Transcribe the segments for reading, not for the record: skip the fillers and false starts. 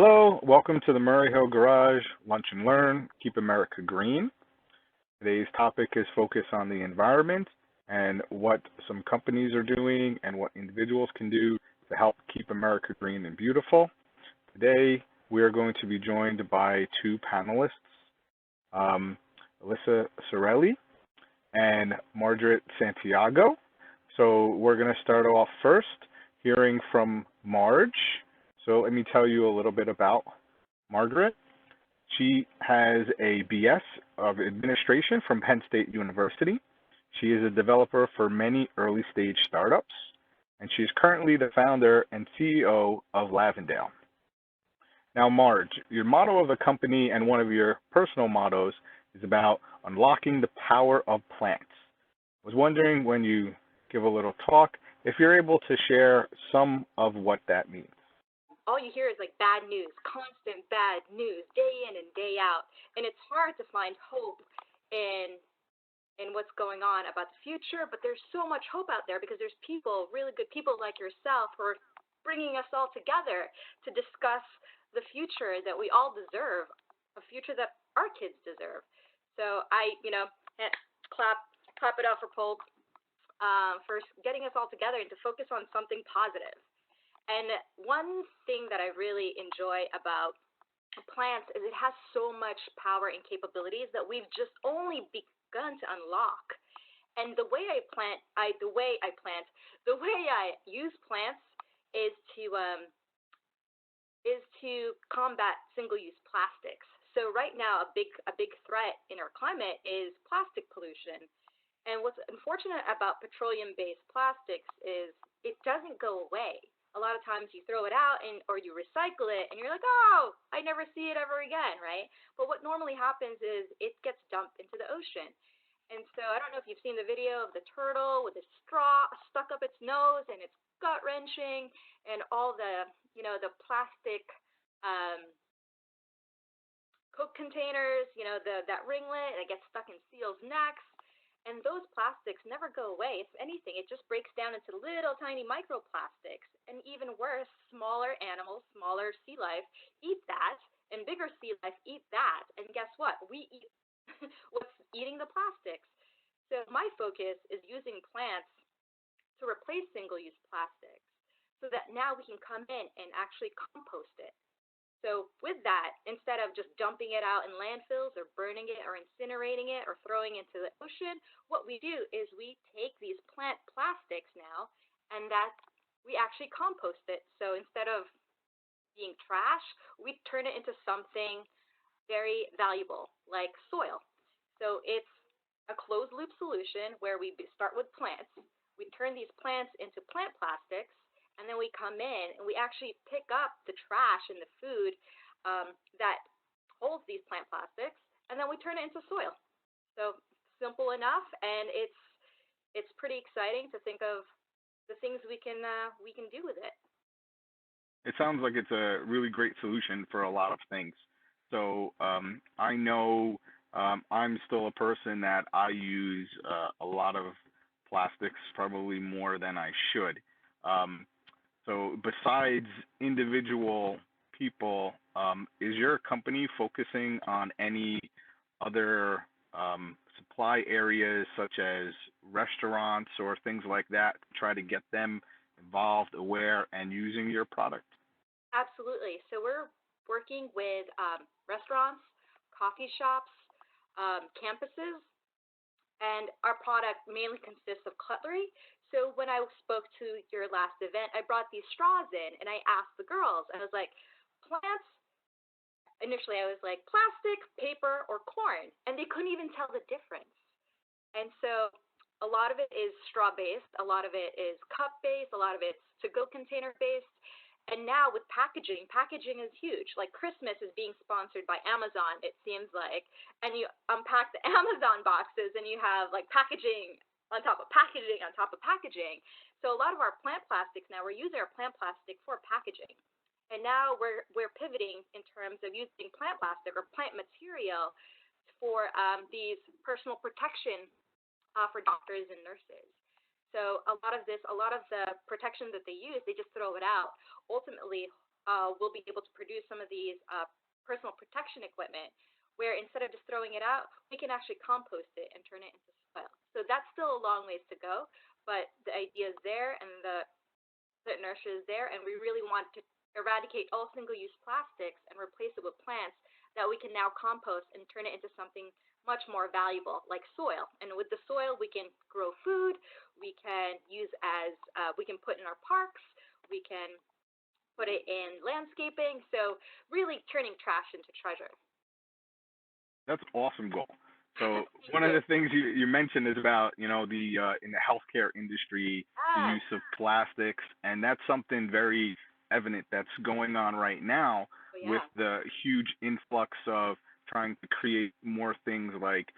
Hello, welcome to the Murray Hill Garage Lunch and Learn, Keep America Green. Today's topic is focused on the environment and what some companies are doing and what individuals can do to help keep America green and beautiful. Today, we are going to be joined by two panelists, um, Alyssa Sorelli and Margaret Santiago. So we're going to start off first hearing from Marge. So let me tell you a little bit about Margaret. She has a BS of Administration from Penn State University. She is a developer for many early stage startups, and she's currently the founder and CEO of Lavendale. Now, Marge, your motto of the company and one of your personal mottos is about unlocking the power of plants. I was wondering, when you give a little talk, if you're able to share some of what that means. All you hear is like bad news, constant bad news, day in and day out. And it's hard to find hope in what's going on about the future, but there's so much hope out there because there's people, really good people like yourself, who are bringing us all together to discuss the future that we all deserve, a future that our kids deserve. So I, clap it up for Polk for getting us all together and to focus on something positive. And one thing that I really enjoy about plants is it has so much power and capabilities that we've just only begun to unlock. And the way I use plants is to combat single-use plastics. So right now, a big threat in our climate is plastic pollution. And what's unfortunate about petroleum-based plastics is it doesn't go away. A lot of times you throw it out or you recycle it and you're like, oh, I never see it ever again, right? But what normally happens is it gets dumped into the ocean. And so I don't know if you've seen the video of the turtle with a straw stuck up its nose, and it's gut wrenching, and all the plastic Coke containers, that ringlet that gets stuck in seals' necks. And those plastics never go away. If anything, it just breaks down into little tiny microplastics. And even worse, smaller animals, smaller sea life eat that, and bigger sea life eat that. And guess what? We eat what's eating the plastics. So my focus is using plants to replace single-use plastics so that now we can come in and actually compost it. So with that, instead of just dumping it out in landfills or burning it or incinerating it or throwing it into the ocean, what we do is we take these plant plastics now, and that we actually compost it. So instead of being trash, we turn it into something very valuable, like soil. So it's a closed loop solution where we start with plants. We turn these plants into plant plastics, and then we come in and we actually pick up the trash and the food that holds these plant plastics, and then we turn it into soil. So simple enough, and it's pretty exciting to think of the things we can do with it. It sounds like it's a really great solution for a lot of things. So I know I'm still a person that I use a lot of plastics, probably more than I should. Um, so besides individual people, is your company focusing on any other supply areas such as restaurants or things like that to try to get them involved, aware, and using your product? Absolutely. So we're working with restaurants, coffee shops, campuses, and our product mainly consists of cutlery. So when I spoke to your last event, I brought these straws in, and I asked the girls, I was like, plants. Initially, I was like, plastic, paper, or corn, and they couldn't even tell the difference. And so a lot of it is straw based, a lot of it is cup based, a lot of it's to go container based. And now with packaging, packaging is huge. Like Christmas is being sponsored by Amazon, it seems like. And you unpack the Amazon boxes and you have like packaging on top of packaging on top of packaging. So a lot of our plant plastics now, we're using our plant plastic for packaging. And now we're pivoting in terms of using plant plastic or plant material for these personal protection for doctors and nurses. So a lot of the protection that they use, they just throw it out. Ultimately, we'll be able to produce some of these personal protection equipment where instead of just throwing it out, we can actually compost it and turn it into soil. So that's still a long ways to go, but the idea is there and the inertia is there, and we really want to eradicate all single-use plastics and replace it with plants that we can now compost and turn it into something much more valuable, like soil. And with the soil, we can grow food, we can use as, we can put in our parks, we can put it in landscaping, so really turning trash into treasure. That's awesome goal. So one of the things you mentioned is about, you know, the in the healthcare industry, the use of plastics, and that's something very evident that's going on right now with the huge influx of trying to create more things like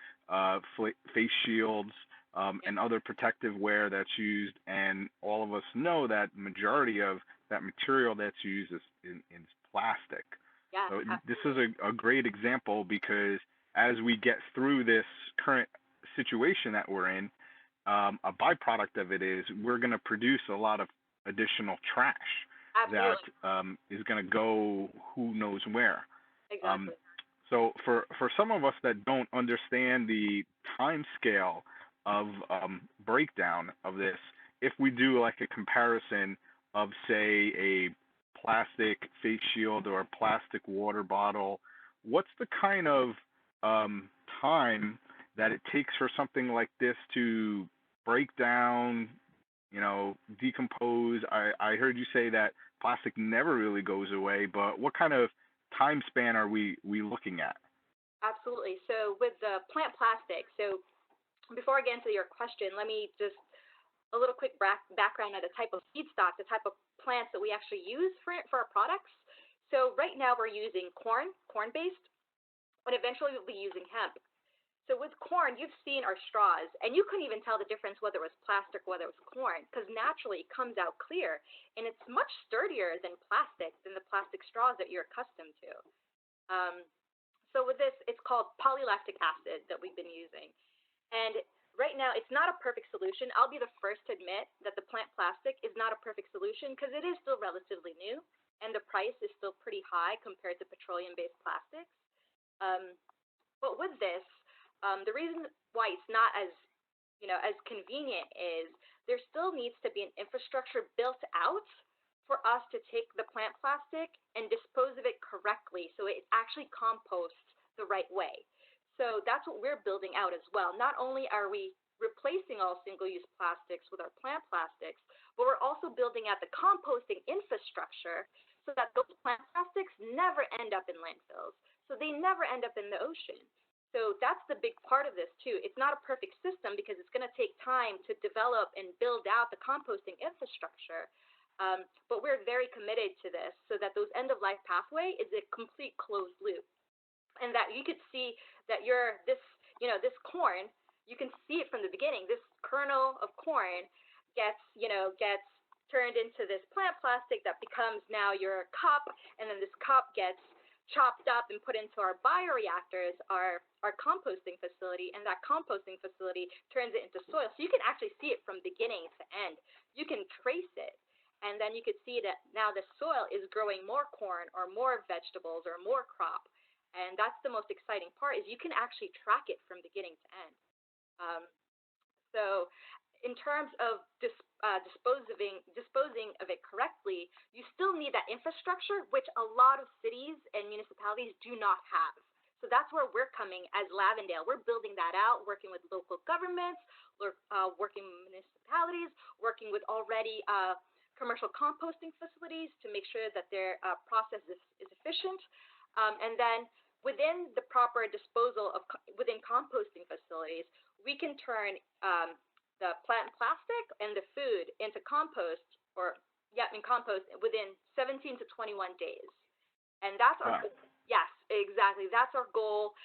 face shields and other protective wear that's used, and all of us know that majority of that material that's used is plastic. Yeah, so this is a great example because as we get through this current situation that we're in, a byproduct of it is we're going to produce a lot of additional trash that is going to go who knows where. Exactly. So for some of us that don't understand the time scale of breakdown of this, if we do like a comparison of, say, a plastic face shield or a plastic water bottle, what's the kind of time that it takes for something like this to break down, you know, decompose? I heard you say that plastic never really goes away, but what kind of time span are we looking at? Absolutely. So with the plant plastic, so before I get into your question, let me just a little quick background on the type of feedstock, the type of plants that we actually use for our products. So right now we're using corn-based, and eventually we'll be using hemp. So with corn, you've seen our straws, and you couldn't even tell the difference whether it was plastic or whether it was corn, because naturally it comes out clear, and it's much sturdier than plastic, than the plastic straws that you're accustomed to. So with this, it's called polylactic acid that we've been using. And right now, it's not a perfect solution. I'll be the first to admit that the plant plastic is not a perfect solution because it is still relatively new, and the price is still pretty high compared to petroleum-based plastics. But with this, the reason why it's not as, you know, as convenient is there still needs to be an infrastructure built out for us to take the plant plastic and dispose of it correctly so it actually composts the right way. So that's what we're building out as well. Not only are we replacing all single-use plastics with our plant plastics, but we're also building out the composting infrastructure so that those plant plastics never end up in landfills. So they never end up in the ocean. So that's the big part of this too. It's not a perfect system because it's going to take time to develop and build out the composting infrastructure. But we're very committed to this so that those end-of-life pathway is a complete closed loop. And that you could see that this corn, you can see it from the beginning. This kernel of corn gets turned into this plant plastic that becomes now your cup, and then this cup gets chopped up and put into our bioreactors, our composting facility, and that composting facility turns it into soil. So you can actually see it from beginning to end. You can trace it, and then you could see that now the soil is growing more corn or more vegetables or more crop. And that's the most exciting part is you can actually track it from beginning to end. So in terms of disposing of it correctly, you still need that infrastructure, which a lot of cities and municipalities do not have. So that's where we're coming as Lavendale. We're building that out, working with local governments, working with municipalities, working with already commercial composting facilities to make sure that their process is efficient. And then within the proper disposal within composting facilities, we can turn the plant plastic and the food into compost within 17 to 21 days. And that's our goal. Yes, exactly. That's our goal.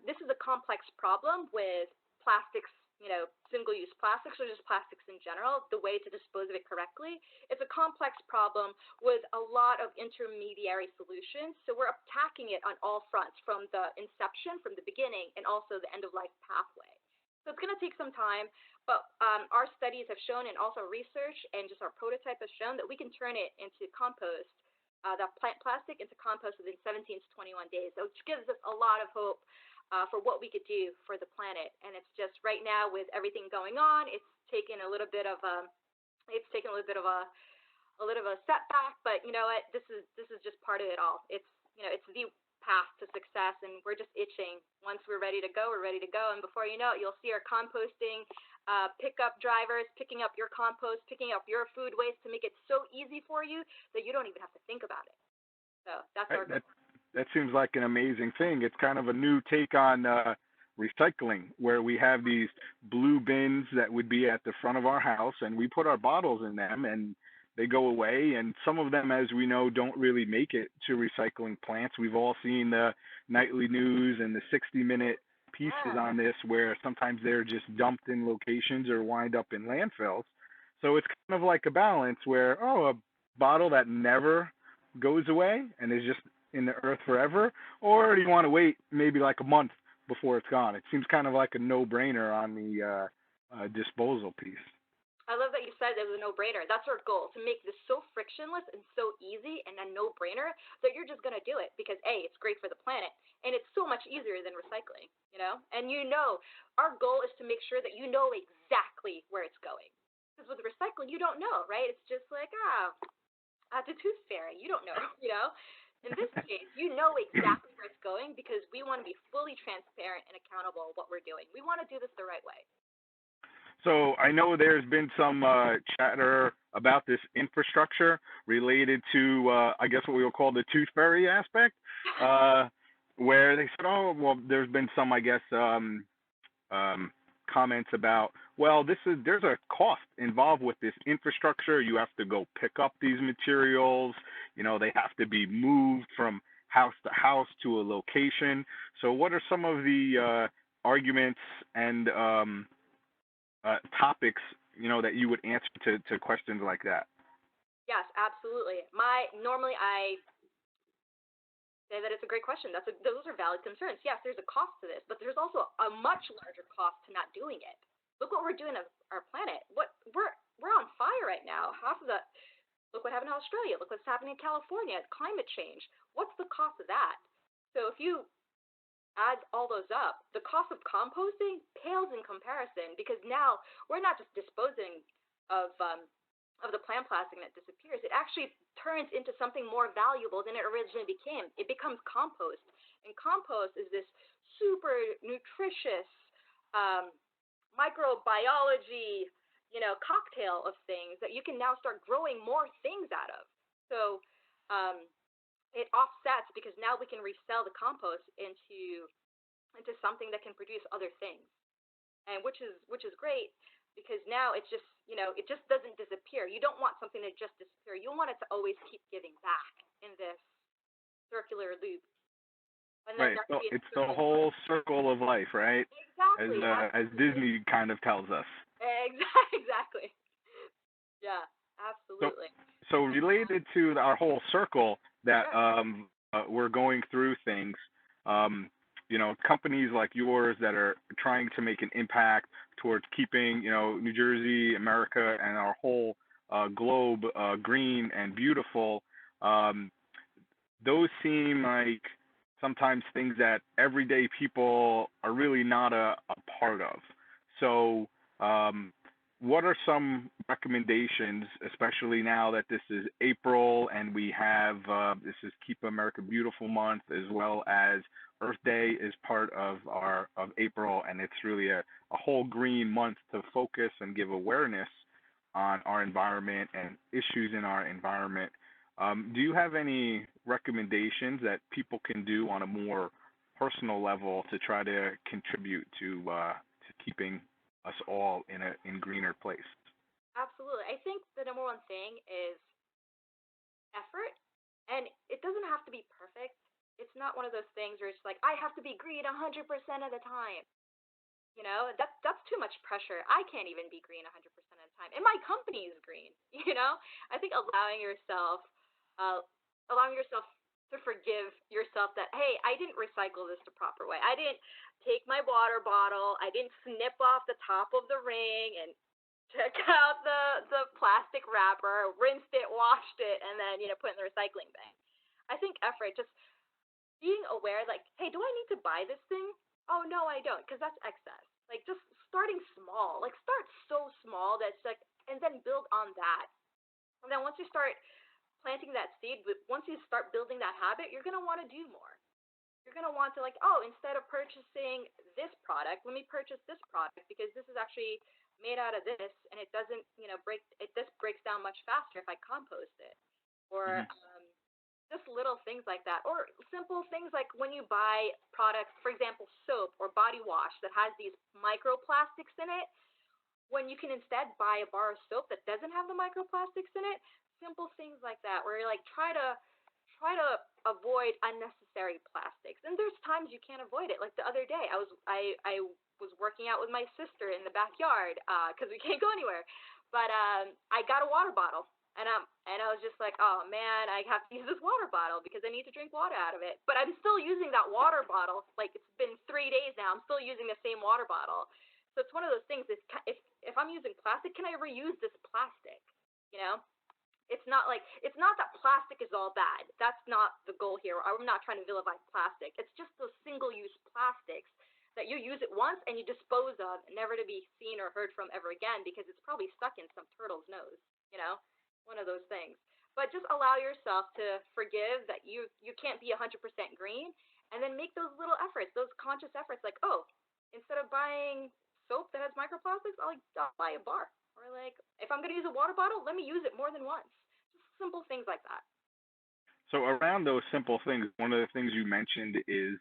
This is a complex problem with plastics, single-use plastics or just plastics in general, the way to dispose of it correctly. It's a complex problem with a lot of intermediary solutions. So we're attacking it on all fronts, from the inception, from the beginning, and also the end-of-life pathway. So it's going to take some time, but our studies have shown, and also research and just our prototype has shown, that we can turn it into compost that plant plastic into compost within 17 to 21 days, which gives us a lot of hope for what we could do for the planet. And it's just right now with everything going on, it's taken a little bit of a setback, but you know what? This is just part of it all. It's the path to success, and we're just itching. Once we're ready to go, we're ready to go, and before you know it, you'll see our composting pickup drivers picking up your compost, picking up your food waste to make it so easy for you that you don't even have to think about it. So that's our goal. That seems like an amazing thing. It's kind of a new take on recycling, where we have these blue bins that would be at the front of our house, and we put our bottles in them, and they go away. And some of them, as we know, don't really make it to recycling plants. We've all seen the nightly news and the 60-minute pieces on this, where sometimes they're just dumped in locations or wind up in landfills. So it's kind of like a balance where, a bottle that never goes away and is just in the earth forever, or do you want to wait maybe like a month before it's gone? It seems kind of like a no-brainer on the disposal piece. I love that you said it was a no-brainer. That's our goal, to make this so frictionless and so easy and a no-brainer that you're just going to do it because, A, it's great for the planet, and it's so much easier than recycling, you know? And our goal is to make sure that you know exactly where it's going. Because with recycling, you don't know, right? It's just like, at the tooth fairy, you don't know, you know? In this case, you know exactly where it's going because we want to be fully transparent and accountable of what we're doing. We want to do this the right way. So I know there's been some chatter about this infrastructure related to, I guess what we will call the tooth fairy aspect, where they said, there's been some, I guess, comments about, there's a cost involved with this infrastructure. You have to go pick up these materials. They have to be moved from house to house to a location. So what are some of the arguments and topics, that you would answer to questions like that? Yes, absolutely. Normally I say that it's a great question. Those are valid concerns. Yes, there's a cost to this, but there's also a much larger cost to not doing it. Look what we're doing to our planet. We're on fire right now. Look what happened in Australia. Look what's happening in California. Climate change. What's the cost of that? So if you add all those up, the cost of composting pales in comparison because now we're not just disposing of the plant plastic that disappears. It actually turns into something more valuable than it originally became. It becomes compost, and compost is this super nutritious microbiology, cocktail of things that you can now start growing more things out of. So it offsets because now we can resell the compost into something that can produce other things, and which is great because now it's just it just doesn't disappear. You don't want something to just disappear. You want it to always keep giving back in this circular loop. And right. So it's the whole circle of life, right? Exactly. As Disney kind of tells us. Exactly. Yeah, absolutely. So related to our whole circle that we're going through things, companies like yours that are trying to make an impact towards keeping, New Jersey, America, and our whole globe green and beautiful, those seem like sometimes things that everyday people are really not a part of. So what are some recommendations, especially now that this is April and we have this is Keep America Beautiful month, as well as Earth Day is part of April, and it's really a whole green month to focus and give awareness on our environment and issues in our environment. Do you have any recommendations that people can do on a more personal level to try to contribute to keeping us all in a greener place? Absolutely. I think the number one thing is effort, and it doesn't have to be perfect. It's not one of those things where it's like I have to be green 100% of the time. That's too much pressure. I can't even be green 100% of the time, and my company is green. I think allowing yourself to forgive yourself that, hey, I didn't recycle this the proper way. I didn't take my water bottle. I didn't snip off the top of the ring and Check out the plastic wrapper, rinsed it, washed it, and then put it in the recycling bin. I think effort, just being aware, like, hey, do I need to buy this thing? Oh no, I don't, because that's excess. Like, just starting small, like start so small that's like, and then build on that. And then once you start planting that seed, once you start building that habit, you're gonna want to do more. You're gonna want to, like, oh, instead of purchasing this product, let me purchase this product because this is actually made out of this, and it doesn't, break. It This breaks down much faster if I compost it, or Hmm. just little things like that, or simple things like when you buy products, for example, soap or body wash that has these microplastics in it, when you can instead buy a bar of soap that doesn't have the microplastics in it. Simple things like that, where you're like, try to avoid unnecessary plastics. And there's times you can't avoid it. Like the other day, I was working out with my sister in the backyard because we can't go anywhere. But I got a water bottle, and I was just like, oh man, I have to use this water bottle because I need to drink water out of it. But I'm still using that water bottle. Like, it's been 3 days now. I'm still using the same water bottle. So it's one of those things. If I'm using plastic, can I reuse this plastic? You know, it's not that plastic is all bad. That's not the goal here. I'm not trying to vilify plastic. It's just those single-use plastics that you use it once and you dispose of, never to be seen or heard from ever again because it's probably stuck in some turtle's nose. You know, one of those things. But just allow yourself to forgive that you can't be 100% green, and then make those little efforts, those conscious efforts. Like, oh, instead of buying soap that has microplastics, I'll buy a bar. Or like, if I'm gonna use a water bottle, let me use it more than once. Just simple things like that. So around those simple things, one of the things you mentioned is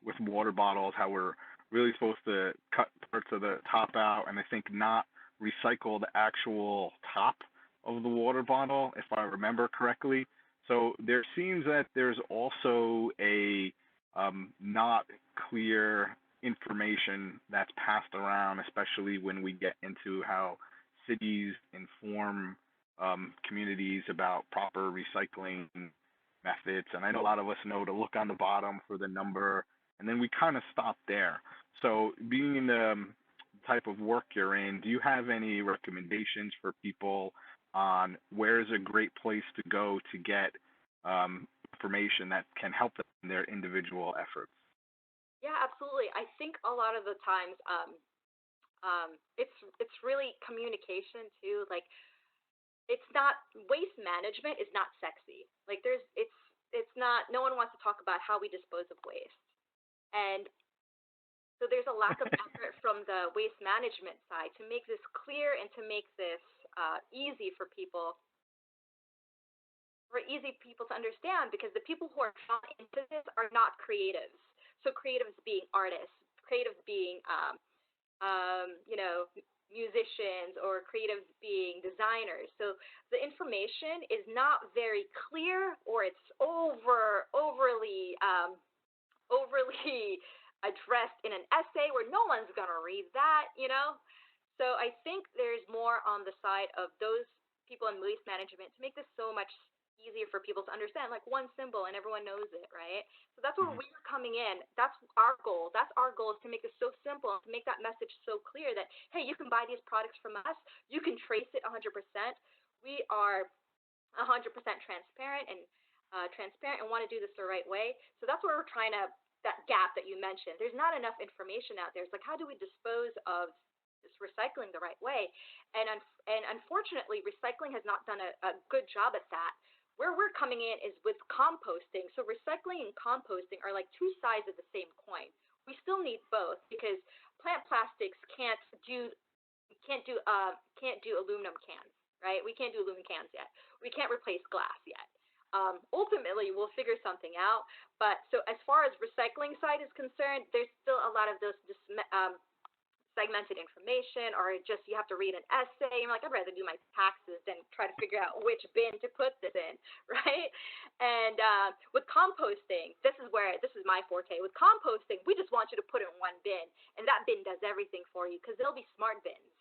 with water bottles, how we're really supposed to cut parts of the top out, and I think not recycle the actual top of the water bottle, if I remember correctly. So there seems that there's also a not clear information that's passed around, especially when we get into how cities inform communities about proper recycling methods. And I know a lot of us know to look on the bottom for the number, and then we kind of stop there. So, being in the type of work you're in, do you have any recommendations for people on where's a great place to go to get information that can help them in their individual efforts? Yeah, absolutely. I think a lot of the times, it's really communication too. Like, it's not, waste management is not sexy. Like, it's not. No one wants to talk about how we dispose of waste, and so there's a lack of effort from the waste management side to make this clear and to make this easy for people, to understand, because the people who are drawn into this are not creatives. So creatives being artists, creatives being musicians, or creatives being designers. So the information is not very clear, or it's overly addressed in an essay where no one's gonna read that. So I think there's more on the side of those people in waste management to make this so much easier for people to understand, like one symbol and everyone knows it, right? So that's where Mhm. we're coming in. That's our goal. That's our goal, is to make this so simple and to make that message so clear that, hey, you can buy these products from us. You can trace it 100%. We are 100% transparent and want to do this the right way. So that's where we're trying to, that gap that you mentioned. There's not enough information out there. It's like, how do we dispose of this recycling the right way? And unfortunately, recycling has not done a good job at that. Where we're coming in is with composting. So recycling and composting are like two sides of the same coin. We still need both because plant plastics can't do aluminum cans, right? We can't do aluminum cans yet. We can't replace glass yet. Ultimately, we'll figure something out. But so as far as recycling side is concerned, there's still a lot of those segmented information, or just you have to read an essay. I'm like, I'd rather do my taxes than try to figure out which bin to put this in, right? And with composting, this is my forte. With composting, we just want you to put it in one bin, and that bin does everything for you because they'll be smart bins.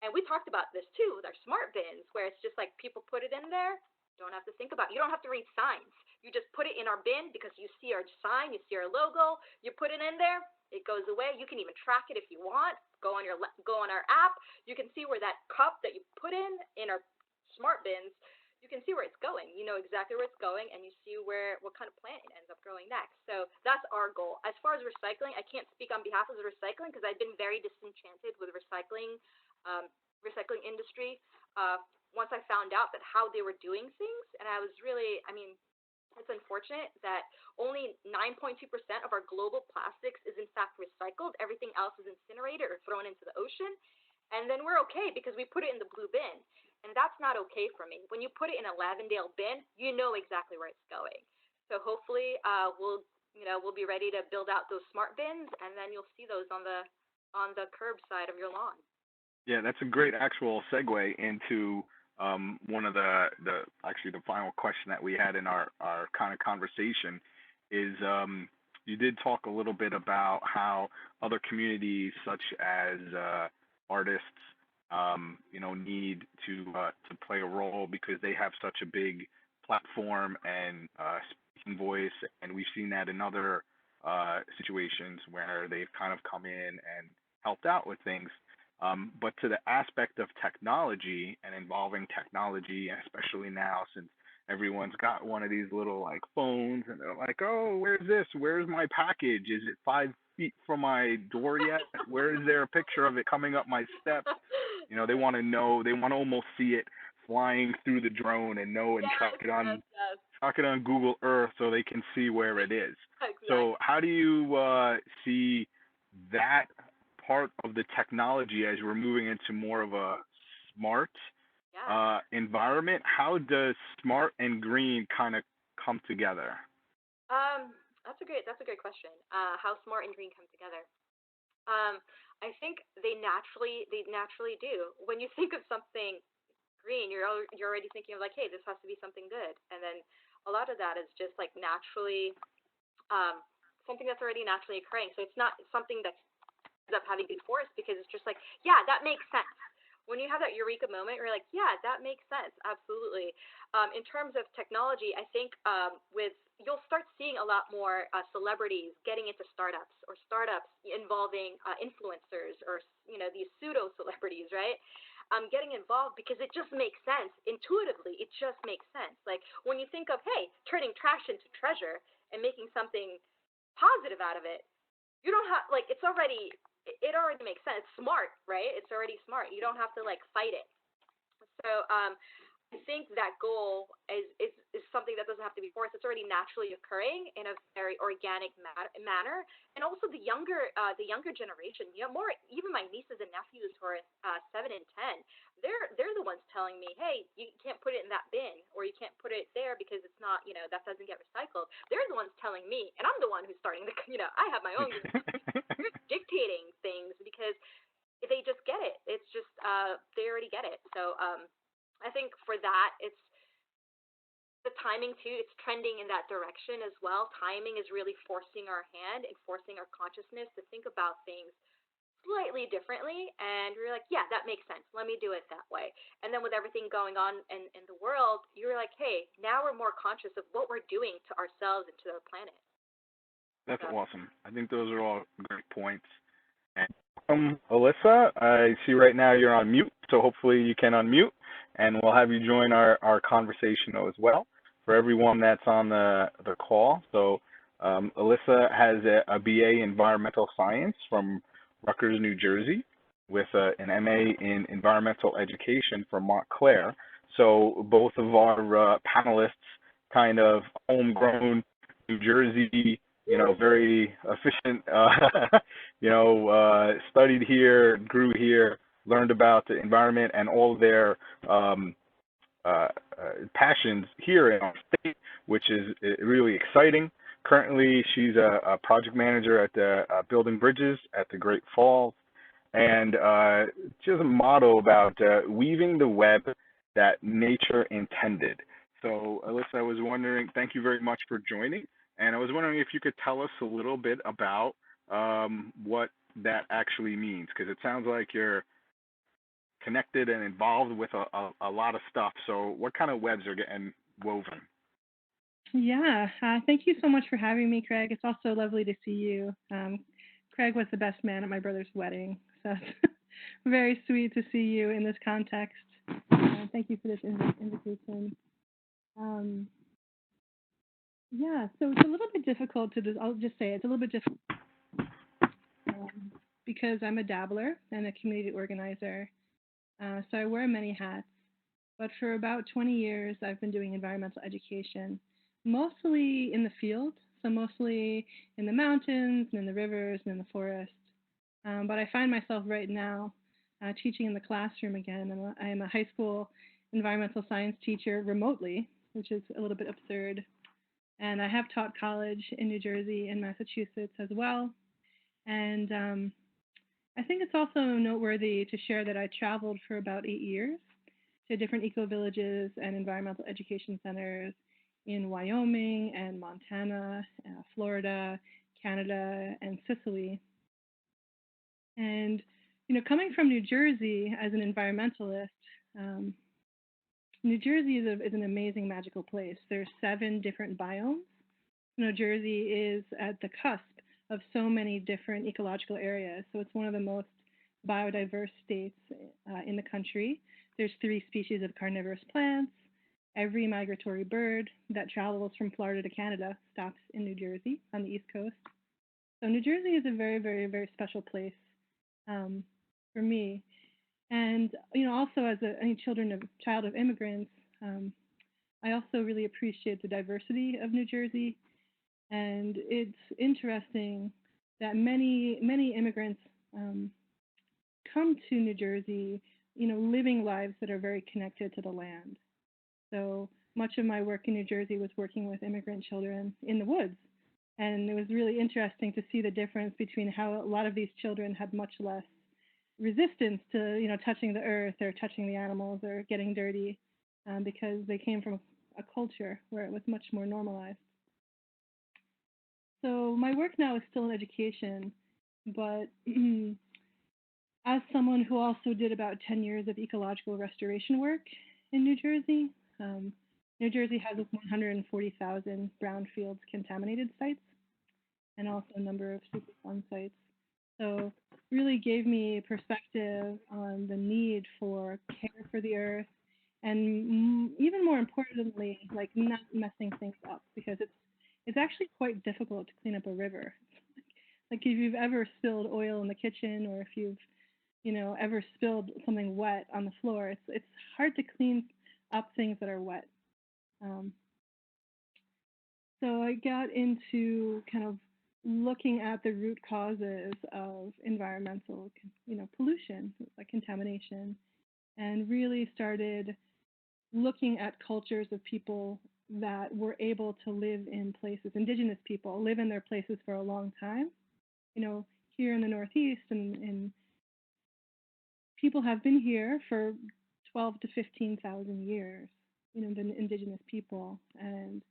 And we talked about this too with our smart bins, where it's just like people put it in there, Don't have to think about it. You don't have to read signs. You just put it in our bin because you see our sign, you see our logo, you put it in there, it goes away. You can even track it if you want. Go on our app. You can see where that cup that you put in our smart bins, you can see where it's going. You know exactly where it's going, and you see what kind of plant it ends up growing next. So that's our goal. As far as recycling, I can't speak on behalf of the recycling because I've been very disenchanted with recycling industry. Once I found out that how they were doing things, and I was really, I mean, it's unfortunate that only 9.2% of our global plastics is in fact recycled. Everything else is incinerated or thrown into the ocean. And then we're okay because we put it in the blue bin. And that's not okay for me. When you put it in a Lavendale bin, you know exactly where it's going. So hopefully we'll be ready to build out those smart bins, and then you'll see those on the curb side of your lawn. Yeah, that's a great actual segue into one of the final question that we had in our kind of conversation is you did talk a little bit about how other communities such as artists need to play a role because they have such a big platform and speaking voice, and we've seen that in other situations where they've kind of come in and helped out with things. But to the aspect of technology and involving technology, and especially now since everyone's got one of these little like phones and they're like, oh, where's this? Where's my package? Is it 5 feet from my door yet? Where is there a picture of it coming up my steps? They want to know, they want to almost see it flying through the drone and know and track it on Google Earth so they can see where it is. Exactly. So how do you see that part of the technology as we're moving into more of a smart environment? How does smart and green kind of come together? That's a great question. How smart and green come together. I think they naturally do. When you think of something green, you're already thinking of like, hey, this has to be something good, and then a lot of that is just like naturally something that's already naturally occurring. So it's not something that ends up having to be forced because it's just like, yeah, that makes sense. When you have that eureka moment, you're like, yeah, that makes sense, absolutely. In terms of technology, I think you'll start seeing a lot more celebrities getting into startups or startups involving influencers or these pseudo celebrities, right? Getting involved because it just makes sense intuitively. It just makes sense. Like when you think of, hey, turning trash into treasure and making something positive out of it, you don't have like it already makes sense. It's smart, right? It's already smart. You don't have to like fight it. So I think that goal is something that doesn't have to be forced. It's already naturally occurring in a very organic manner. And also the younger generation, more even my nieces and nephews who are 7 and 10, they're the ones telling me, hey, you can't put it in that bin or you can't put it there because it's not, that doesn't get recycled. They're the ones telling me, and I'm the one who's starting to, I have my own dictating things because they just get it. It's just they already get it. So I think for that, it's the timing too. It's trending in that direction as well. Timing is really forcing our hand and forcing our consciousness to think about things slightly differently. And we're like, yeah, that makes sense. Let me do it that way. And then with everything going on in the world, you're like, hey, now we're more conscious of what we're doing to ourselves and to our planet. That's awesome. I think those are all great points. And Alyssa, I see right now you're on mute, so hopefully you can unmute, and we'll have you join our conversation as well for everyone that's on the call. So Alyssa has a BA Environmental Science from Rutgers, New Jersey, with an MA in Environmental Education from Montclair. So both of our panelists kind of homegrown New Jersey, very efficient, studied here, grew here, learned about the environment and all their passions here in our state, which is really exciting. Currently, she's a project manager at the Building Bridges at the Great Falls, and she has a motto about weaving the web that nature intended. So, Alyssa, I was wondering, thank you very much for joining. And I was wondering if you could tell us a little bit about what that actually means, because it sounds like you're connected and involved with a lot of stuff. So what kind of webs are getting woven. Yeah, thank you so much for having me, Craig. It's also lovely to see you. Craig was the best man at my brother's wedding, so it's very sweet to see you in this context. Thank you for this invitation. Um, yeah, so it's a little bit difficult to, I'll just say it's a little bit difficult because I'm a dabbler and a community organizer. So I wear many hats. But for about 20 years, I've been doing environmental education, mostly in the field, so mostly in the mountains and in the rivers and in the forest. But I find myself right now teaching in the classroom again. I am a high school environmental science teacher remotely, which is a little bit absurd. And I have taught college in New Jersey and Massachusetts as well. And I think it's also noteworthy to share that I traveled for about 8 years to different eco-villages and environmental education centers in Wyoming and Montana, Florida, Canada, and Sicily. And, coming from New Jersey as an environmentalist, New Jersey is an amazing, magical place. There's 7 different biomes. New Jersey is at the cusp of so many different ecological areas. So it's one of the most biodiverse states in the country. There's 3 species of carnivorous plants. Every migratory bird that travels from Florida to Canada stops in New Jersey on the East Coast. So New Jersey is a very, very, very special place for me. And also as a child of immigrants, I also really appreciate the diversity of New Jersey. And it's interesting that many immigrants come to New Jersey, living lives that are very connected to the land. So much of my work in New Jersey was working with immigrant children in the woods. And it was really interesting to see the difference between how a lot of these children had much less resistance to, touching the earth or touching the animals or getting dirty because they came from a culture where it was much more normalized. So my work now is still in education, but as someone who also did about 10 years of ecological restoration work in New Jersey, New Jersey has 140,000 brownfields contaminated sites and also a number of Superfund sites. So really gave me a perspective on the need for care for the earth and even more importantly, like not messing things up because it's actually quite difficult to clean up a river. Like if you've ever spilled oil in the kitchen or if you've ever spilled something wet on the floor, it's hard to clean up things that are wet. So I got into kind of looking at the root causes of environmental, pollution, like contamination, and really started looking at cultures of people that were able to live in places, indigenous people live in their places for a long time. Here in the Northeast and people have been here for 12 to 15,000 years, the indigenous people. And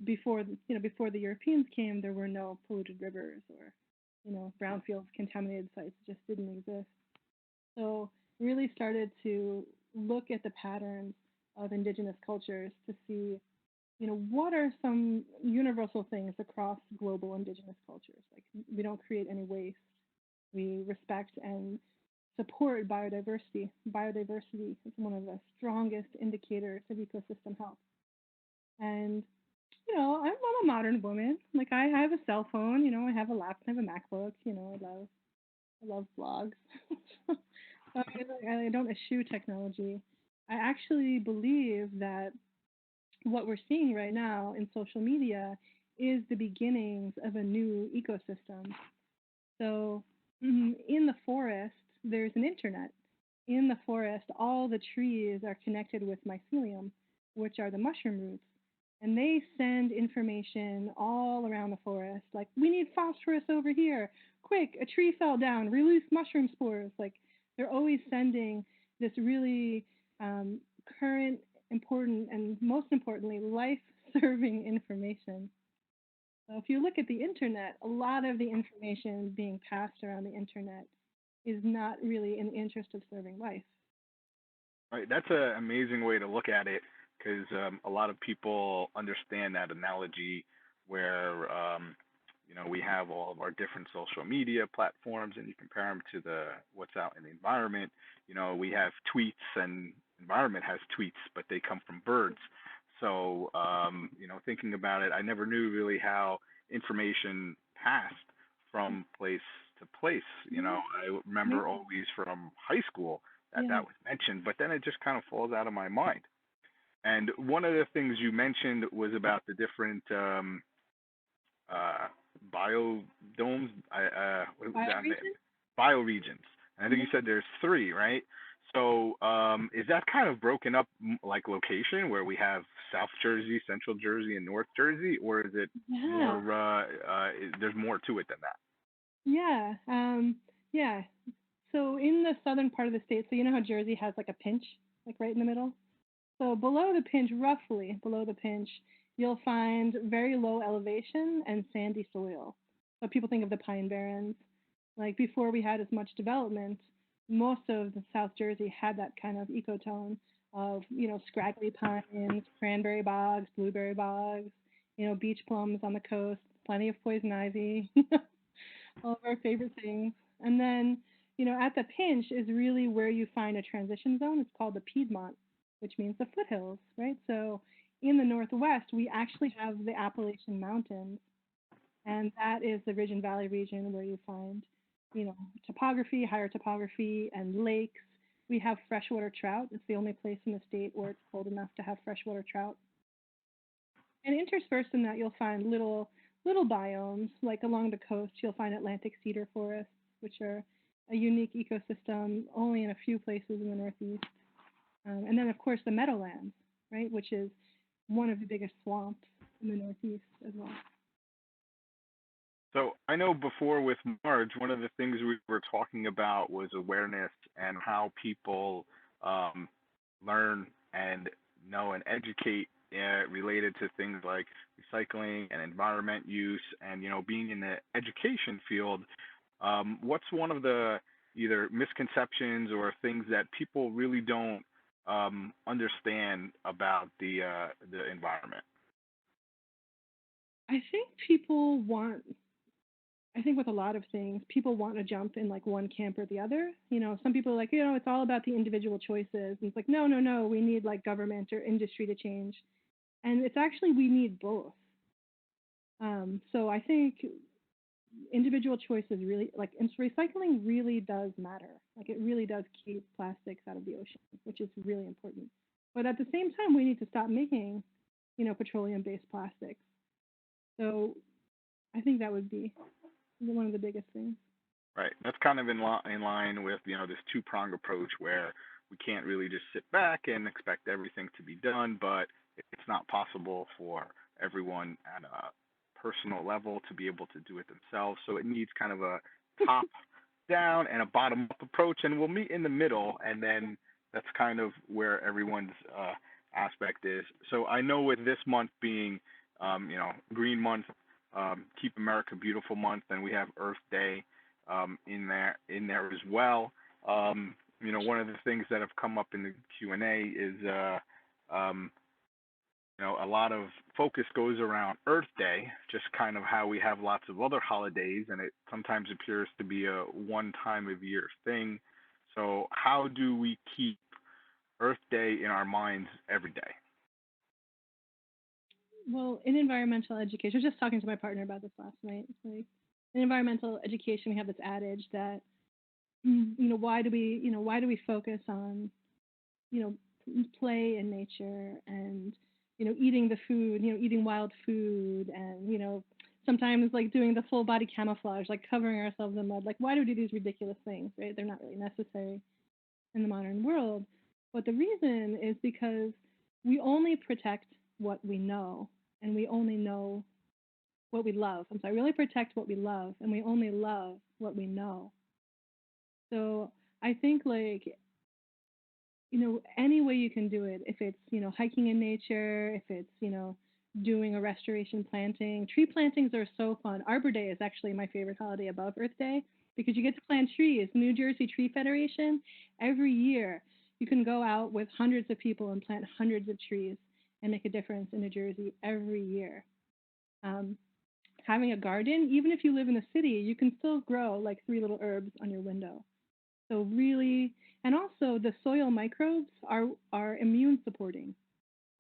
before the Europeans came, there were no polluted rivers or, brownfields, contaminated sites just didn't exist. So really started to look at the patterns of indigenous cultures to see, what are some universal things across global indigenous cultures? Like we don't create any waste. We respect and support biodiversity. Biodiversity is one of the strongest indicators of ecosystem health. And, I'm a modern woman. Like I have a cell phone, I have a laptop, I have a MacBook, I love blogs. I don't eschew technology. I actually believe that what we're seeing right now in social media is the beginnings of a new ecosystem. So in the forest, there's an internet. In the forest, all the trees are connected with mycelium, which are the mushroom roots. And they send information all around the forest, like, we need phosphorus over here. Quick, a tree fell down, release mushroom spores. Like, they're always sending this really current, important, and most importantly, life-serving information. So if you look at the internet, a lot of the information being passed around the internet is not really in the interest of serving life. Right, that's an amazing way to look at it. because a lot of people understand that analogy where we have all of our different social media platforms, and you compare them to what's out in the environment. We have tweets, and environment has tweets, but they come from birds. So, thinking about it, I never knew really how information passed from place to place. I remember always from high school that Yeah. that was mentioned, but then it just kind of falls out of my mind. And one of the things you mentioned was about the different uh, biodomes, what was that? Bioregion? Bioregions. And I think Yeah. you said there's three, right? So is that kind of broken up like location where we have South Jersey, Central Jersey, and North Jersey, or is it Yeah. more? There's more to it than that. Yeah. Yeah. So in the southern part of the state, so you know how Jersey has like a pinch, like right in the middle? So below the pinch, roughly below the pinch, you'll find very low elevation and sandy soil. So people think of the Pine Barrens. Like before we had as much development, most of the South Jersey had that kind of ecotone of, scraggly pines, cranberry bogs, blueberry bogs, beach plums on the coast, plenty of poison ivy, all of our favorite things. And then, at the pinch is really where you find a transition zone. It's called the Piedmont, which means the foothills, right? So in the Northwest, we actually have the Appalachian Mountains, and that is the Ridge and Valley region where you find, topography, higher topography, and lakes. We have freshwater trout. It's the only place in the state where it's cold enough to have freshwater trout. And interspersed in that, you'll find little biomes. Like along the coast, you'll find Atlantic cedar forests, which are a unique ecosystem only in a few places in the Northeast. And then, of course, the Meadowlands, right, which is one of the biggest swamps in the Northeast as well. So I know before with Marge, one of the things we were talking about was awareness and how people um, learn and know and educate related to things like recycling and environment use, and being in the education field. What's one of the either misconceptions or things that people really don't understand about the environment? I think I think with a lot of things, people want to jump in like one camp or the other. Some people are like, it's all about the individual choices. And it's like, no, no, no, we need like government or industry to change. And it's actually, we need both. So I think individual choices really, like, and recycling really does matter. Like, it really does keep plastics out of the ocean, which is really important. But at the same time, we need to stop making, petroleum-based plastics. So I think that would be one of the biggest things. Right. That's kind of in line with this two-pronged approach where we can't really just sit back and expect everything to be done, but it's not possible for everyone at a personal level to be able to do it themselves. So it needs kind of a top down and a bottom up approach, and we'll meet in the middle, and then that's kind of where everyone's aspect is. So I know with this month being, Green Month, Keep America Beautiful Month, and we have Earth Day in there as well. One of the things that have come up in the Q&A is um, a lot of focus goes around Earth Day, just kind of how we have lots of other holidays, and it sometimes appears to be a one time of year thing. So how do we keep Earth Day in our minds every day? Well, in environmental education, I was just talking to my partner about this last night. It's like in environmental education, we have this adage that, why do we focus on, you play in nature and, eating the food, eating wild food and, sometimes like doing the full body camouflage, like covering ourselves in mud. Like, why do we do these ridiculous things, right? They're not really necessary in the modern world. But the reason is because we only protect what we know, and we only know what we love. I'm sorry, we only protect what we love, and we only love what we know. So I think like, any way you can do it, if it's, hiking in nature, if it's, doing a restoration planting. Tree plantings are so fun. Arbor Day is actually my favorite holiday above Earth Day because you get to plant trees. New Jersey Tree Federation, every year you can go out with hundreds of people and plant hundreds of trees. and make a difference in New Jersey every year. Having a garden, even if you live in the city, you can still grow like 3 little herbs on your window. So really, and also the soil microbes are immune supporting.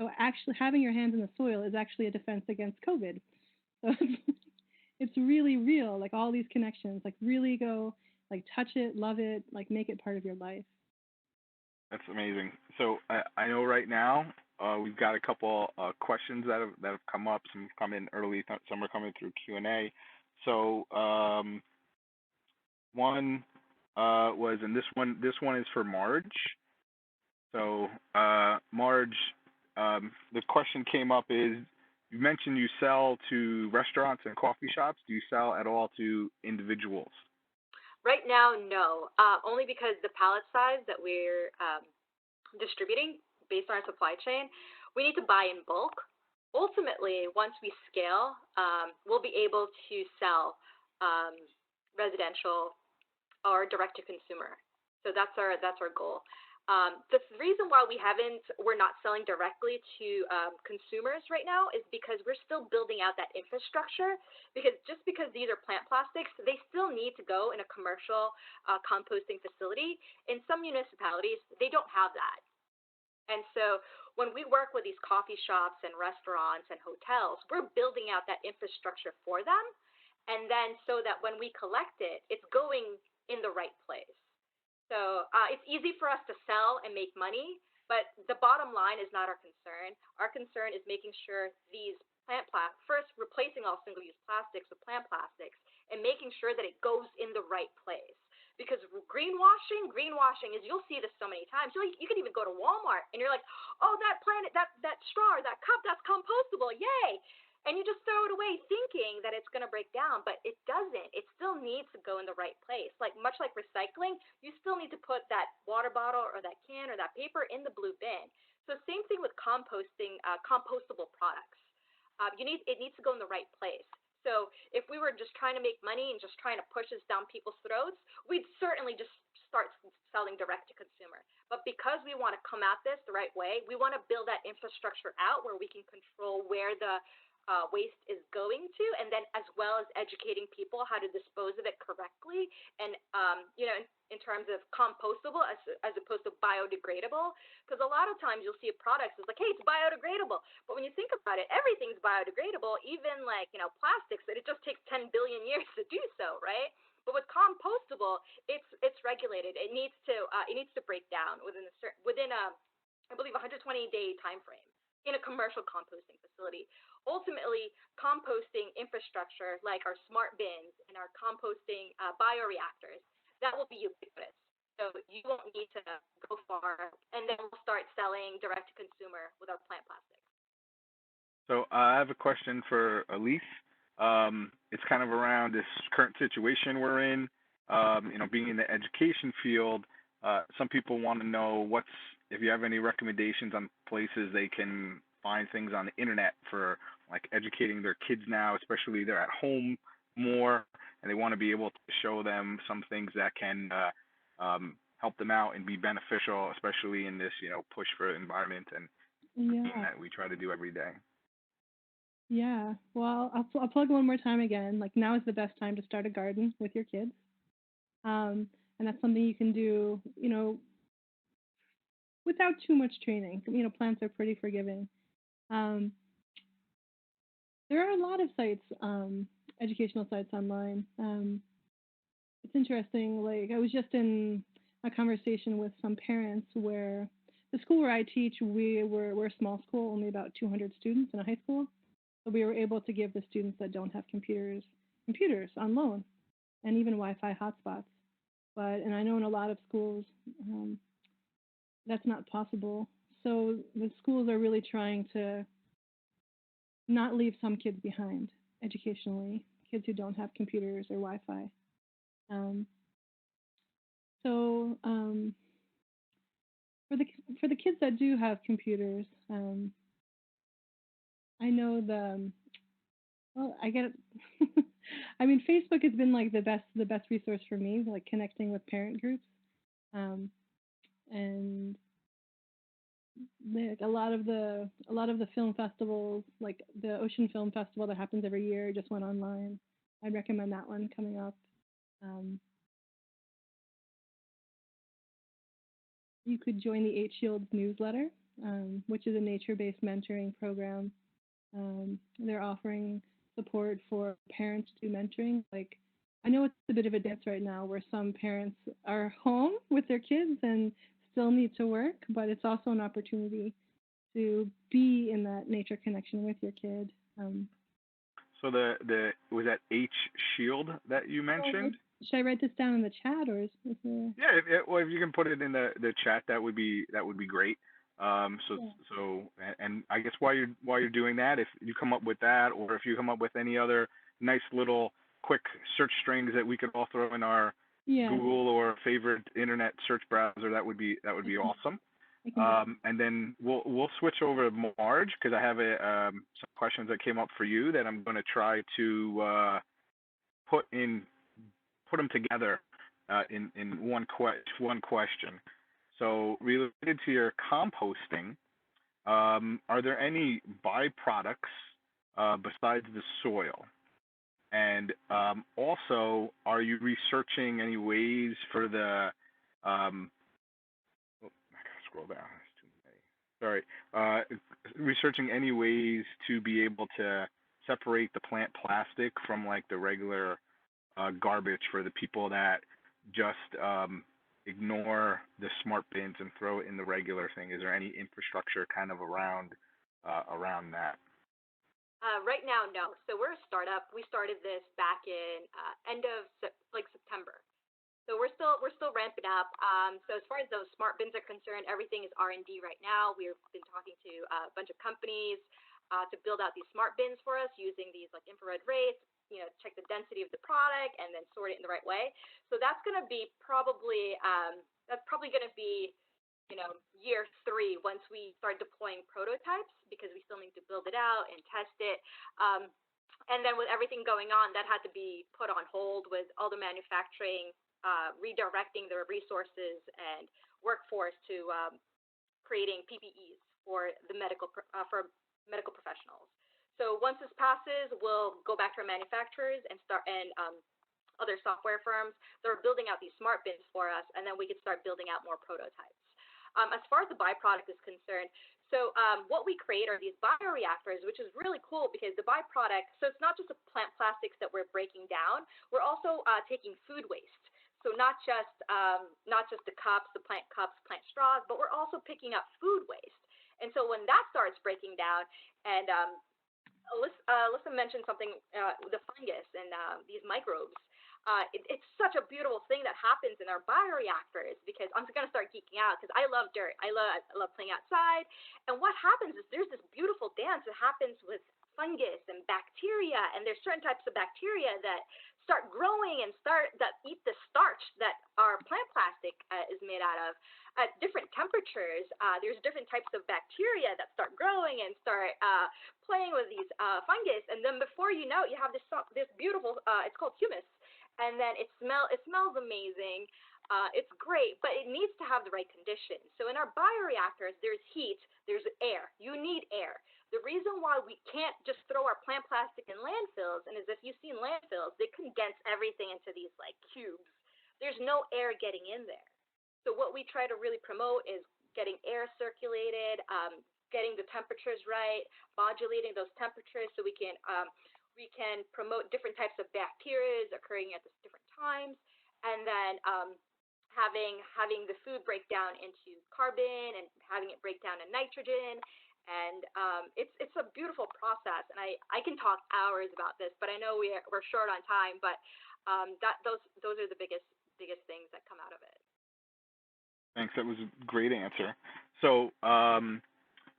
So actually having your hands in the soil is actually a defense against COVID. So it's really real, like all these connections, like really go, like touch it, love it, like make it part of your life. That's amazing. So I know right now we've got a couple questions that have come up. Some have come in early, some are coming through Q&A. So one was, and this one is for Marge. So Marge, the question came up is, you mentioned you sell to restaurants and coffee shops. Do you sell at all to individuals? Right now, no. Only because the pallet size that we're distributing based on our supply chain, we need to buy in bulk. Ultimately, once we scale, we'll be able to sell residential or direct to consumer. So that's our goal. The reason why we're not selling directly to consumers right now is because we're still building out that infrastructure. Because just because these are plant plastics, they still need to go in a commercial composting facility. In some municipalities, they don't have that. And so when we work with these coffee shops and restaurants and hotels, we're building out that infrastructure for them. And then so that when we collect it, it's going in the right place. So it's easy for us to sell and make money, but the bottom line is not our concern. Our concern is making sure these first replacing all single-use plastics with plant plastics and making sure that it goes in the right place. Because greenwashing is, you'll see this so many times. You can even go to Walmart and you're like, oh, that straw or that cup, that's compostable, yay! And you just throw it away thinking that it's going to break down, but it doesn't. It still needs to go in the right place. Much like recycling, you still need to put that water bottle or that can or that paper in the blue bin. So same thing with composting, compostable products. It needs to go in the right place. So if we were just trying to make money and just trying to push this down people's throats, we'd certainly just start selling direct to consumer. But because we want to come at this the right way, we want to build that infrastructure out where we can control where the waste is going to, and then as well as educating people how to dispose of it correctly, and in terms of compostable as opposed to biodegradable, because a lot of times you'll see a product is like, hey, it's biodegradable, but when you think about it, everything's biodegradable, even plastics, that it just takes 10 billion years to do so, right? But with compostable, it's regulated. It needs to break down within I believe 120-day time frame in a commercial composting facility. Ultimately, composting infrastructure like our smart bins and our composting bioreactors, that will be ubiquitous. So you won't need to go far, and then we'll start selling direct to consumer with our plant plastics. So I have a question for Elise. It's kind of around this current situation we're in. Being in the education field, some people want to know if you have any recommendations on places they can find things on the internet for educating their kids now, especially they're at home more and they want to be able to show them some things that can help them out and be beneficial, especially in this push for environment and that we try to do every day. Yeah, well, I'll plug one more time again. Now is the best time to start a garden with your kids, and that's something you can do, without too much training. Plants are pretty forgiving. There are a lot of sites, educational sites online. It's interesting. I was just in a conversation with some parents where the school where I teach, we're a small school, only about 200 students in a high school. So we were able to give the students that don't have computers on loan, and even Wi-Fi hotspots. And I know in a lot of schools, that's not possible. So the schools are really trying to not leave some kids behind educationally, kids who don't have computers or Wi-Fi. For the kids that do have computers, I know I get it. I mean, Facebook has been the best resource for me, connecting with parent groups. And like a lot of the film festivals, like the Ocean Film Festival that happens every year, just went online. I'd recommend that one coming up. Um, you could join the Eight Shields newsletter, which is a nature-based mentoring program. They're offering support for parents to do mentoring. Like, I know it's a bit of a dance right now where some parents are home with their kids and still need to work, but it's also an opportunity to be in that nature connection with your kid. So the was that H Shield that you mentioned? Should I write this down in the chat, or is there? Yeah, well, if you can put it in the chat, that would be great. Yeah. And I guess while you're doing that, if you come up with that, or if you come up with any other nice little quick search strings that we could all throw in our Yeah. Google or favorite internet search browser, that would be awesome. And then we'll switch over to Marge, because I have some questions that came up for you that I'm going to try to put them together in one question. So related to your composting, are there any byproducts besides the soil? And also, are you researching any ways for the I gotta scroll down. It's too many. Sorry. Researching any ways to be able to separate the plant plastic from like the regular garbage for the people that just ignore the smart bins and throw it in the regular thing. Is there any infrastructure kind of around that? Right now, no. So we're a startup. We started this back in end of September. So we're still ramping up. So as far as those smart bins are concerned, everything is R&D right now. We've been talking to a bunch of companies to build out these smart bins for us using these like infrared rays, check the density of the product and then sort it in the right way. So that's going to be probably going to be year 3 once we start deploying prototypes, because we still need to build it out and test it. And then with everything going on, that had to be put on hold with all the manufacturing redirecting their resources and workforce to creating PPEs for the medical professionals. So once this passes, we'll go back to our manufacturers and other software firms that are building out these smart bins for us, and then we could start building out more prototypes. As far as the byproduct is concerned, so what we create are these bioreactors, which is really cool because the byproduct, so it's not just the plant plastics that we're breaking down, we're also taking food waste. So not just the cups, the plant straws, but we're also picking up food waste. And so when that starts breaking down, and Alyssa mentioned something, the fungus and these microbes. It's such a beautiful thing that happens in our bioreactors, because I'm going to start geeking out because I love dirt. I love playing outside. And what happens is there's this beautiful dance that happens with fungus and bacteria, and there's certain types of bacteria that start growing and that eat the starch that our plant plastic is made out of. At different temperatures, there's different types of bacteria that start growing and start playing with these fungus, and then before you know it, you have this beautiful, it's called humus, and then it smells amazing. It's great, but it needs to have the right conditions. So in our bioreactors, there's heat, there's air. You need air. The reason why we can't just throw our plant plastic in landfills, and as if you've seen landfills, they condense everything into these like cubes. There's no air getting in there. So what we try to really promote is getting air circulated, getting the temperatures right, modulating those temperatures so we can promote different types of bacteria occurring at different times, and then having the food break down into carbon and having it break down to nitrogen. And it's a beautiful process, and I can talk hours about this, but I know we're short on time. But those are the biggest things that come out of it. Thanks. That was a great answer. So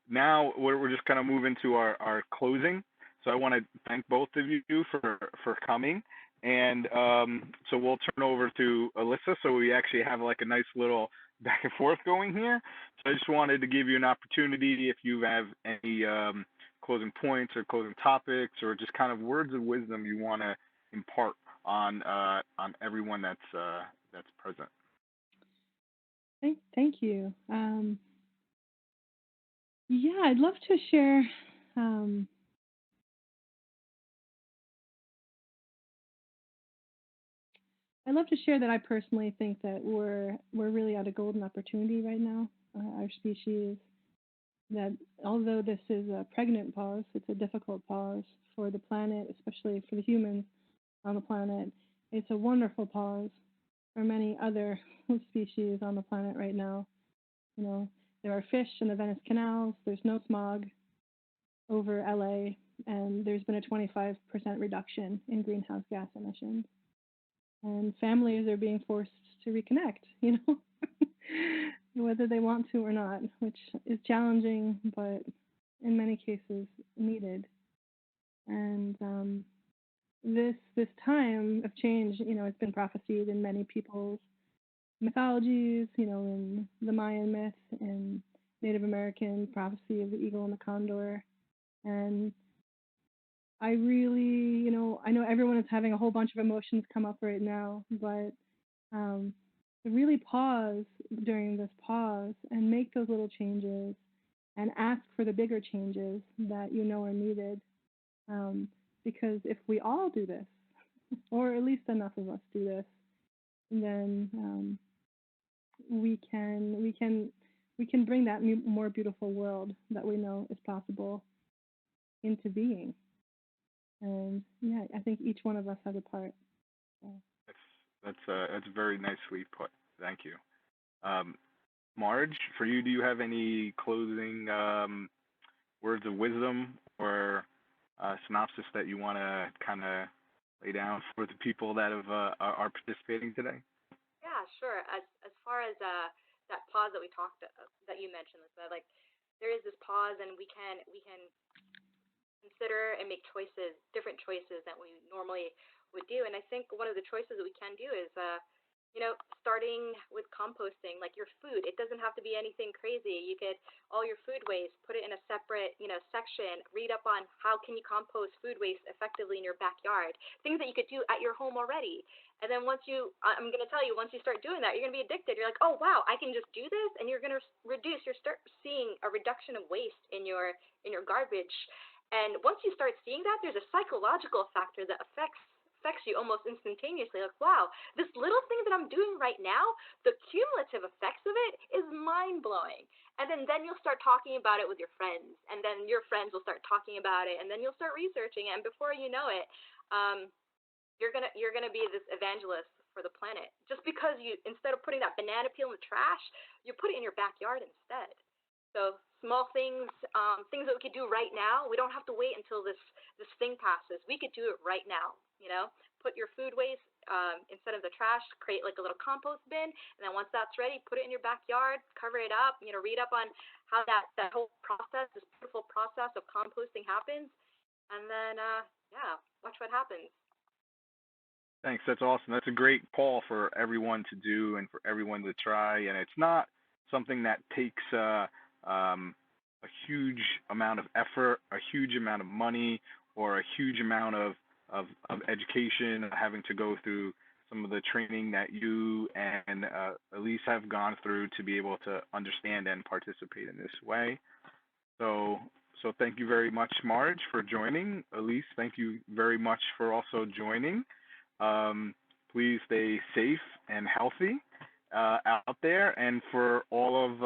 now we're just kind of moving to our closing. So I want to thank both of you for coming. And so we'll turn over to Alyssa, so we actually have like a nice little back and forth going here. So I just wanted to give you an opportunity, if you have any closing points or closing topics, or just kind of words of wisdom you want to impart on everyone that's present. Thank you. Yeah, I'd love to share. Um, I'd love to share that I personally think that we're really at a golden opportunity right now. Our species, that although this is a pregnant pause, it's a difficult pause for the planet, especially for the humans on the planet. It's a wonderful pause for many other species on the planet right now. You know, there are fish in the Venice canals. There's no smog over LA, and there's been a 25% reduction in greenhouse gas emissions. And families are being forced to reconnect, you know, whether they want to or not, which is challenging, but in many cases needed. And this time of change, you know, it's been prophesied in many people's mythologies, you know, in the Mayan myth and Native American prophecy of the eagle and the condor. And I really, you know, I know everyone is having a whole bunch of emotions come up right now, but to really pause during this pause and make those little changes and ask for the bigger changes that you know are needed. Because if we all do this, or at least enough of us do this, then we can bring that more beautiful world that we know is possible into being. And yeah, I think each one of us has a part. So. That's very nicely put. Thank you. Um, Marge, for you, do you have any closing words of wisdom or synopsis that you want to kind of lay down for the people that are participating today? Yeah, sure. As far as that pause that we talked that you mentioned, Lisa, like there is this pause, and we can consider and make choices, different choices that we normally would do. And I think one of the choices that we can do is, starting with composting, like your food. It doesn't have to be anything crazy. You could all your food waste, put it in a separate, section. Read up on how can you compost food waste effectively in your backyard. Things that you could do at your home already. And then I'm going to tell you, once you start doing that, you're going to be addicted. You're like, oh wow, I can just do this, and you're going to reduce. You start seeing a reduction of waste in your garbage. And once you start seeing that, there's a psychological factor that affects you almost instantaneously. Like, wow, this little thing that I'm doing right now, the cumulative effects of it is mind blowing. And then you'll start talking about it with your friends, and then your friends will start talking about it, and then you'll start researching it, and before you know it, um, you're gonna be this evangelist for the planet. Just because you, instead of putting that banana peel in the trash, you put it in your backyard instead. So small things, things that we could do right now. We don't have to wait until this thing passes. We could do it right now. Put your food waste, instead of the trash, create like a little compost bin, and then once that's ready, put it in your backyard, cover it up. Read up on how that whole process, this beautiful process of composting happens, and then yeah, watch what happens. Thanks. That's awesome. That's a great call for everyone to do and for everyone to try. And it's not something that takes a huge amount of effort, a huge amount of money, or a huge amount of education, having to go through some of the training that you and Elise have gone through to be able to understand and participate in this way. So, so thank you very much, Marge, for joining. Elise, thank you very much for also joining. Um, Please stay safe and healthy out there. And for all of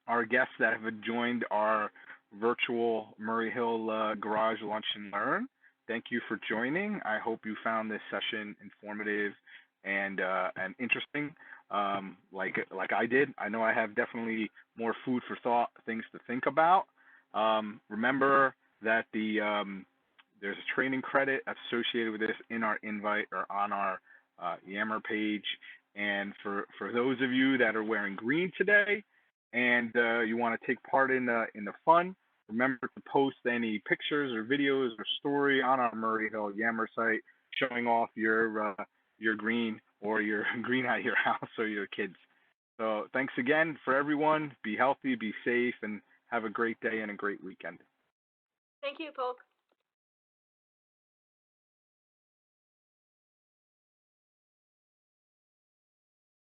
our guests that have joined our virtual Murray Hill Garage Lunch and Learn, thank you for joining. I hope you found this session informative and interesting, like I did. I know I have definitely more food for thought, things to think about. Remember that there's a training credit associated with this in our invite or on our Yammer page. And for those of you that are wearing green today and you want to take part in the fun, remember to post any pictures or videos or story on our Murray Hill Yammer site showing off your green or your green at your house or your kids. So thanks again for everyone. Be healthy, be safe, and have a great day and a great weekend. Thank you, Polk.